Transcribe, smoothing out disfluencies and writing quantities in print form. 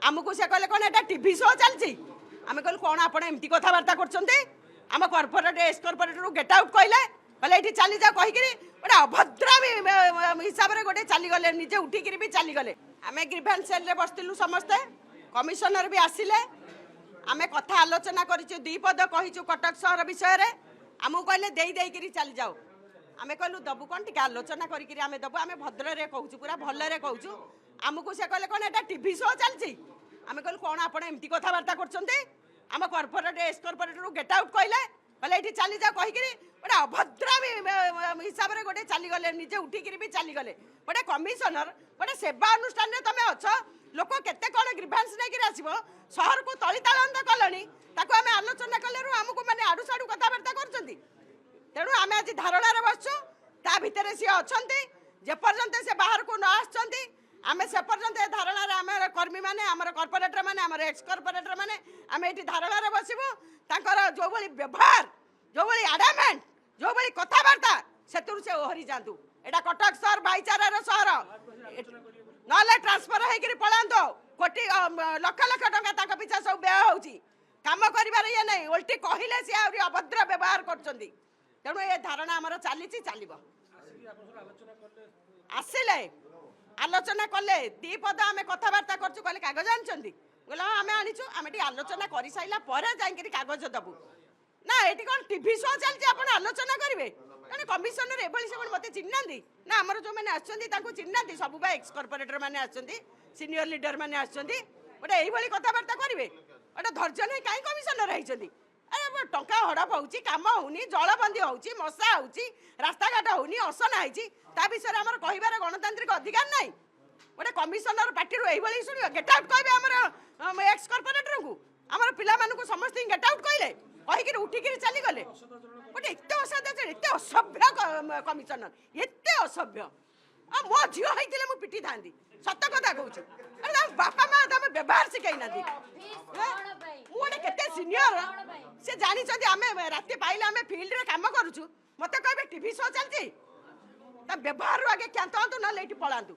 आमको से कहले कौन एटा टीवी शो चलची आम कहलु कौन आपण एमती कथबार्ता करछन्ते आम कॉर्पोरेट एस कॉर्पोरेट रु गेट आउट कहले कहले एठी चली जा कहि करी गोटे अभद्रामी हिसाब रे गोटे चली गले निजे उठी करी भी चली गले आमे ग्रीवेंस सेल रे बसतिलु समस्ते कमिशनर भी आसिले आमे कथा आलोचना करिछु दुई पद कहिछु कटक शहर विषय रे आमु कहले देई करी चली जाओ आमे कहलु दबु कोन टिके आलोचना करी करी आमे दबु आमे भद्र रे कहूछु पूरा भल्ले रे कहूछु आमको से कहले कौन एटा टीवी शो चलची आमे कहलु कौन आपण एमती कथबार्ता करछन्ते आम कॉर्पोरेट एस कॉर्पोरेट रु गेट आउट कहले कहले एठी चली जा कहि करी गोटे अभद्रामी हिसाब रे गोटे चली गले निजे उठी करी भी चली गले गोटे कमिशनर गोटे सेवा अनुष्ठान रे तमे अछ लोक केते कोन ग्रीवेंस नै करी आसीबो शहर को तळिताळंत कलनी ताको आमे आलोचना कलेरु हमकु माने आडू साडू कथबार्ता करछन्ती तेणु आमे आज धारणा रे बसछु ता भितरे सी अछन्ती जे पर्यंत से बाहर को न आछन्ती आमे से पर्यंत धारणा रे आमे कर्मी माने हमर कॉर्पोरेटर माने हमर एक्स कॉर्पोरेटर माने आमे एठी धारणा रे बसिबो तांकर जो बळी व्यवहार जो बळी एडामेंट जो बळी कथबार्ता सेतुर से ओहरी जांतु एटा कटक शहर भाईचारा रो शहर नले ट्रांसफर हे करी पळांतो कोटी लाख लाख टका ताका पिछा सब व्यय होउची काम करिबार ये नै उल्टी कहिले से आउरी अभद्र व्यवहार करछन्ती तेणु ए धारणा हमर चालीची चालिबो आसिले आलोचना कले दी पद आमे कथबार्ता करछु कहले कागज आनछन्ती बोला आमे आनिछु आमे टी आलोचना करि साइला परे जाई करी कागज दबु ना एटी कोन टीवी शो चलछि आपण आलोचना करिवे कने कमिशनर एबळी से मते चिन्नांदी ना हमर जो माने आछन्ती ताको चिन्नांदी सब बा एक्स कॉर्पोरेटर माने आछन्ती सीनियर लीडर माने आछन्ती ओटा एई बळी कथबार्ता करिवे ओटा धैर्य नै काई कमिशनर रहिछन्ती अरे टंका हड़प होउची काम होउनी जलबंदी होउची मशा होउची रास्ता घाट होउनी असना आइची ता विषय हमर कहिबार गणतांत्रिक अधिकार नै गोटे कमिशनर पार्टी एई बळी सुनियो गेट आउट कहबे हमर एक्स कॉर्पोरेटर को हमर पिला मानु को समस्त गेट आउट कहले कहि के उठी के चली गले गोटे एते असाध्य एते असभ्य कमिशनर एते असभ्य मो झियो होइतिले मु पिटी थांदी सत्य कथा कहूछु अरे बापा माँ तमे व्यवहार सिखाई ना दी गोटे केते सीनियर से जानी छथि आमे राति पाइले आमे फील्ड रे काम करूछु मते कहबे टीवी शो चलछि ता व्यवहार आगे क्या तो ना लेटी पळांतु।